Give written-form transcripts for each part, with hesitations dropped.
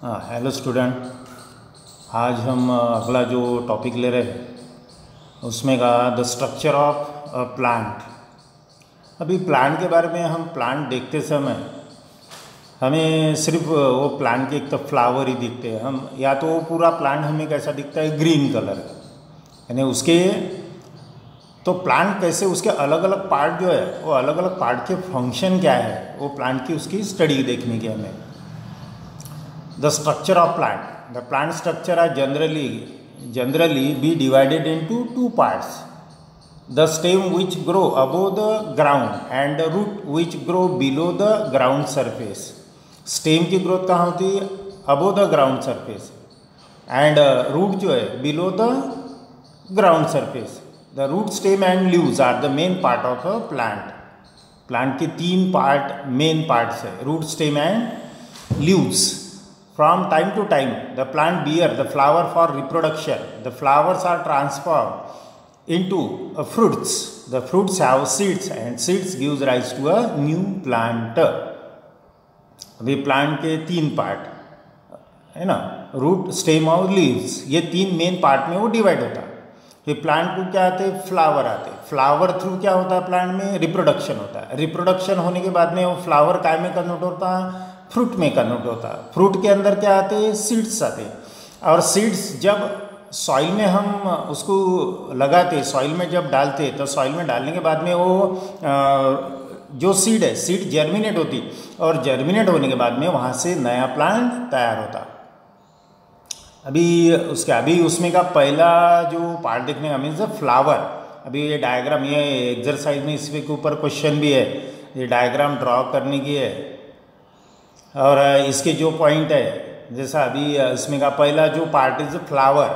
Hello student. आज हम अगला जो टॉपिक ले रहे हैं उसमें का the structure of a plant. अभी प्लांट के बारे में हम प्लांट देखते समय हमें सिर्फ वो प्लांट के एक तो फ्लावर ही दिखते हैं। हम या तो वो पूरा प्लांट हमें कैसा दिखता है, ग्रीन कलर, यानी उसके तो प्लांट कैसे उसके अलग अलग पार्ट जो है वो अलग अलग पार्ट के फंक्शन क्या है वो प्लांट की उसकी स्टडी देखने की हमें। The structure of plant. The plant structure are generally be divided into two parts. The stem which grow above the ground and the root which grow below the ground surface. Stem की growth कहाँ होती है? Above the ground surface. And root जो है below the ground surface. The root, stem and leaves are the main part of a plant. Plant के तीन part main parts है, root, stem and leaves. From time to time, the plant bear the flower for reproduction. The flowers are transformed into fruits. The fruits have seeds, and seeds gives rise to a new plant. अभी plant के तीन part है ना, root, stem और leaves, ये तीन main part में वो डिवाइड होता है। फिर प्लांट को क्या आते हैं, फ्लावर आते हैं। फ्लावर थ्रू क्या होता है प्लांट में, रिप्रोडक्शन होता है। रिप्रोडक्शन होने के बाद में वो फ्लावर काय में कन्वर्ट होता है, फ्रूट में कन्वर्ट होता है। फ्रूट के अंदर क्या आते हैं, सीड्स आते हैं। और सीड्स जब सॉइल में हम उसको लगाते, सॉइल में जब डालते, तो सॉइल में डालने के बाद में वो जो सीड है, सीड जर्मिनेट होती, और जर्मिनेट होने के बाद में वहाँ से नया प्लांट तैयार होता। अभी उसमें का पहला जो पार्ट देखने का मीन्स फ्लावर। अभी ये डायग्राम, ये एक्सरसाइज में इसके ऊपर क्वेश्चन भी है, ये डायग्राम ड्रॉ करने की है। और इसके जो पॉइंट है, जैसा अभी इसमें का पहला जो पार्ट इज फ्लावर।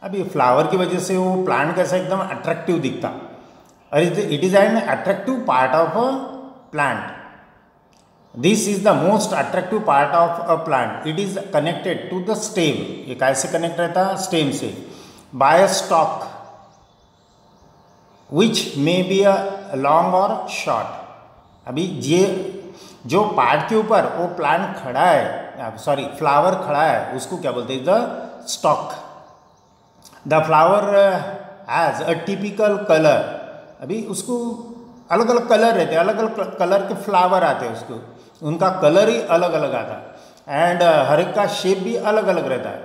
अभी फ्लावर की वजह से वो प्लांट कैसा एकदम अट्रैक्टिव दिखता, और it is an attractive part of a plant. This is the most attractive part of a plant. It is connected to the stem. ये कैसे कनेक्ट रहता, स्टेम से, by a stalk which may be a long और short. अभी ये जो part के ऊपर वो प्लांट खड़ा है, सॉरी फ्लावर खड़ा है, उसको क्या बोलते हैं, the stock. The flower has a typical colour. अभी उसको अलग अलग कलर रहते हैं, अलग अलग कलर के फ्लावर आते हैं, उसको उनका कलर ही अलग अलग आता है। एंड हर एक का शेप भी अलग अलग रहता है।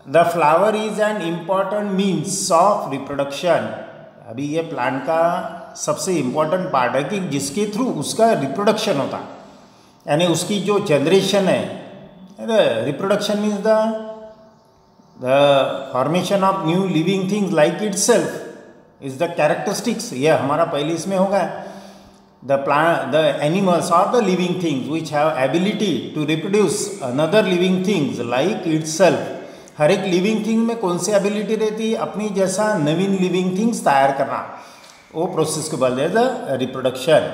The flower is an important means of reproduction. अभी ये प्लांट का सबसे इम्पॉर्टेंट पार्ट है कि जिसके थ्रू उसका रिप्रोडक्शन होता, यानी उसकी जो जनरेशन है। Reproduction means the formation of new living things like itself is the characteristics. ये हमारा पहले इसमें होगा, द एनिमल्स और the living things which have ability to reproduce another living things like itself. हर एक living thing में कौन सी एबिलिटी रहती है, अपनी जैसा नवीन लिविंग थिंग्स तैयार करना, वो प्रोसेस को बोलते हैं द रिप्रोडक्शन।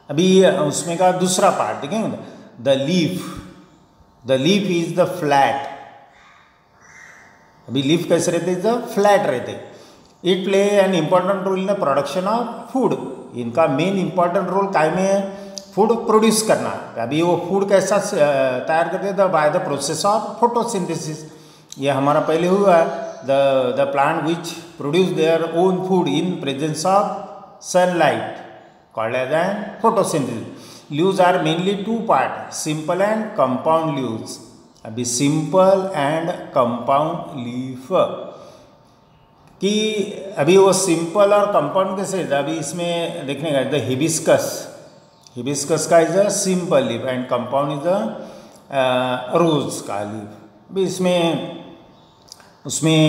अभी उसमें का दूसरा पार्ट देखेंगे, the leaf. The leaf is the flat. अभी लीफ कैसे रहते, द फ्लैट रहते। It play an important role in the production of food. इनका मेन इंपॉर्टेंट रोल काय में है, फूड प्रोड्यूस करना। अभी वो फूड कैसा तैयार करते थे, by the process of photosynthesis. ये हमारा पहले हुआ है, the plant which produce their own food in presence of sunlight called as an photosynthesis. Leaves are mainly two part, simple and compound leaves. अभी simple and compound leaf कि अभी वो simple और compound कैसे, अभी इसमें देखने का the hibiscus का is a simple leaf and compound is a rose का leaf। अभी उसमें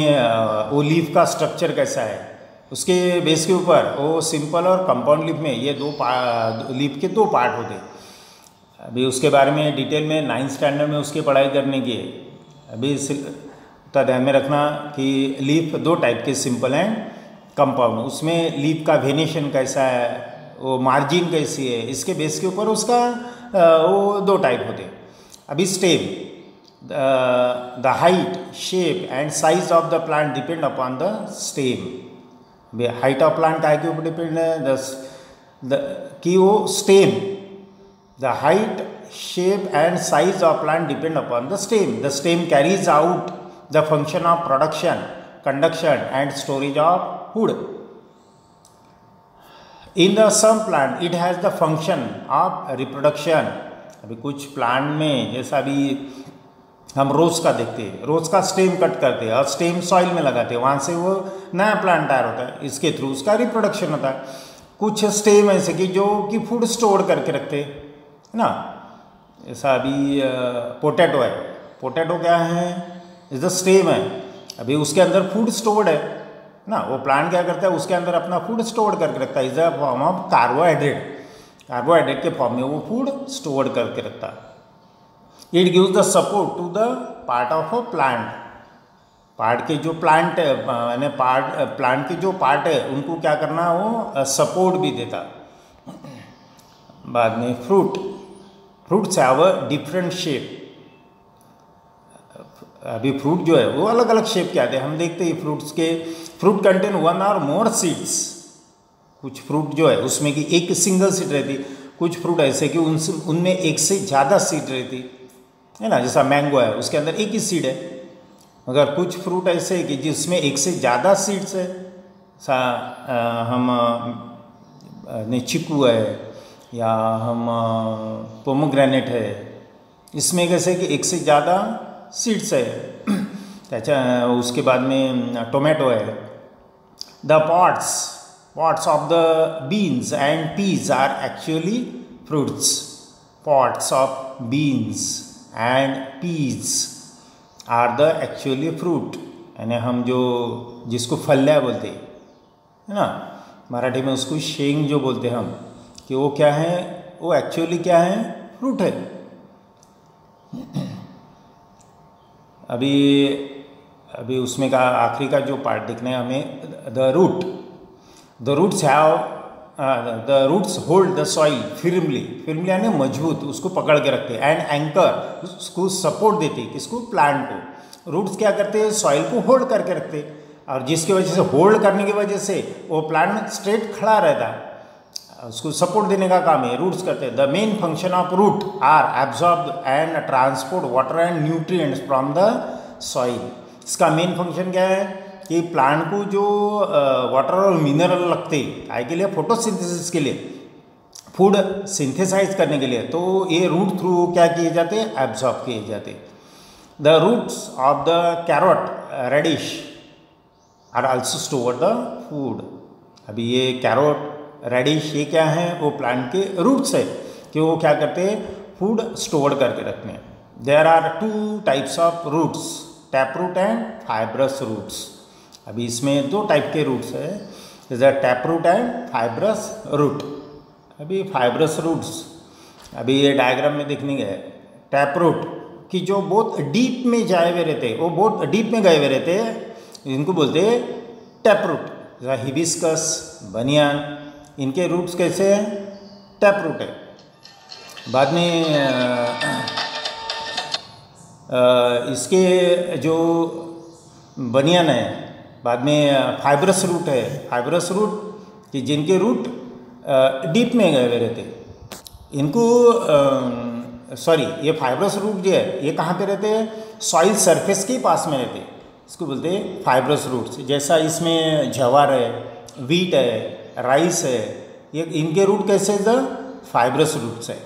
वो लीफ का स्ट्रक्चर कैसा है, उसके बेस के ऊपर वो सिंपल और कंपाउंड लीफ में ये लीफ के दो पार्ट होते। अभी उसके बारे में डिटेल में 9th स्टैंडर्ड में उसकी पढ़ाई करने की है। अभी तो ध्यान में रखना कि लीफ दो टाइप के, सिंपल एंड कंपाउंड। उसमें लीफ का वेनेशन कैसा है, वो मार्जिन कैसी है, इसके बेस के ऊपर उसका वो दो टाइप होते। अभी stem, the height, shape and size of the plant depend upon the stem. Height of plant काय के ऊपर डिपेंड है, कि वो stem, the height, shape and size of plant depend upon the stem. The stem carries out the function of production, conduction and storage of food. In the some plant it has the function of reproduction. अभी कुछ plant में जैसा अभी हम रोज़ का देखते हैं, रोज़ का स्टेम कट करते हैं और स्टेम सॉइल में लगाते हैं, वहाँ से वो नया प्लांट तैयार होता है, इसके थ्रू उसका रिप्रोडक्शन होता है। कुछ स्टेम ऐसे कि जो कि फूड स्टोर करके रखते हैं, है ना, ऐसा अभी पोटैटो है, पोटैटो क्या है, इज द स्टेम है, अभी उसके अंदर फूड स्टोर्ड है ना, वो प्लांट क्या करता है उसके अंदर अपना फूड स्टोर करके रखता है, is the form of carbohydrate, carbohydrate के फॉर्म में वो फूड स्टोर करके रखता है। It gives the support to the part of a plant, part के जो प्लांट यानी प्लांट के जो पार्ट है उनको क्या करना, वो सपोर्ट भी देता। बाद में fruits have a different shape, अभी फ्रूट जो है वो अलग अलग शेप के आते हैं, हम देखते हैं फ्रूट्स के, फ्रूट कंटेन वन और मोर सीड्स, कुछ फ्रूट जो है उसमें कि एक सिंगल सीड रहती, कुछ फ्रूट ऐसे कि उनमें एक से ज़्यादा सीड रहती है ना, जैसा मैंगो है उसके अंदर एक ही सीड है, मगर कुछ फ्रूट ऐसे कि जिसमें एक से ज़्यादा सीड्स है, हम चीकू है या हम पोमोग्रेनेट है, इसमें कैसे कि एक से ज़्यादा सीड्स है। अच्छा, उसके बाद में टोमेटो है। The pods of the beans and peas are actually fruits, pods of beans and peas are the actually fruit, यानी हम जो जिसको फल्या बोलते है ना, मराठी में उसको शेंग जो बोलते हैं हम, कि वो क्या है, वो एक्चुअली क्या है, फ्रूट है। अभी उसमें का आखिरी का जो पार्ट देखना है हमें, the roots hold the soil firmly यानी मजबूत, उसको पकड़ के रखते हैं, एंड एंकर उसको सपोर्ट देते, किसको, प्लांट को। रूट्स क्या करते हैं, सॉइल को होल्ड करके रखते हैं, और जिसकी वजह से, होल्ड करने की वजह से वो प्लांट स्ट्रेट खड़ा रहता है, उसको सपोर्ट देने का काम है, रूट्स करते हैं। The main function of root are absorb and transport water and nutrients from the soil. इसका मेन फंक्शन क्या है कि प्लांट को जो वाटर और मिनरल लगते हैं काय के लिए, फोटोसिंथेसिस के लिए, फूड सिंथेसाइज करने के लिए, तो ये रूट थ्रू क्या किए जाते हैं, एब्जॉर्ब किए जाते हैं। The roots of the carrot radish are also store the food. अभी ये कैरोट रेडिश ये क्या है, वो प्लांट के रूट्स है कि वो क्या करते हैं, फूड स्टोर करके रखते हैं। There are 2 types of roots, tap root and fibrous roots. अभी इसमें 2 टाइप के रूट्स है, जैसे tap root and fibrous root. अभी फाइब्रस रूट्स अभी ये डायग्राम में देखने गए, टैप रूट की जो बहुत डीप में जाए हुए रहते हैं, वो बहुत डीप में गए हुए रहते हैं, इनको बोलते हैं टैप रूट। जैसा हिबिस्कस, बनियान, इनके रूट्स कैसे हैं, टैप रूट है। बाद में इसके जो बनियान है, बाद में फाइब्रस रूट है, फाइब्रस रूट कि जिनके रूट डीप में गए हुए रहते, इनको ये फाइब्रस रूट जो है ये कहाँ पे रहते हैं, सॉइल सरफेस के पास में रहते हैं, इसको बोलते हैं फाइब्रस रूट्स। जैसा इसमें ज्वार है, वीट है, राइस है, ये इनके रूट कैसे, द फाइब्रस रूट्स है।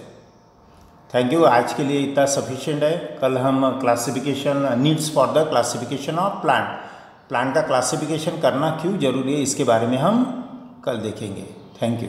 थैंक यू, आज के लिए इतना सफिशिएंट है। कल हम classification, needs for the classification of plant का क्लासिफिकेशन करना क्यों जरूरी है, इसके बारे में हम कल देखेंगे। Thank you.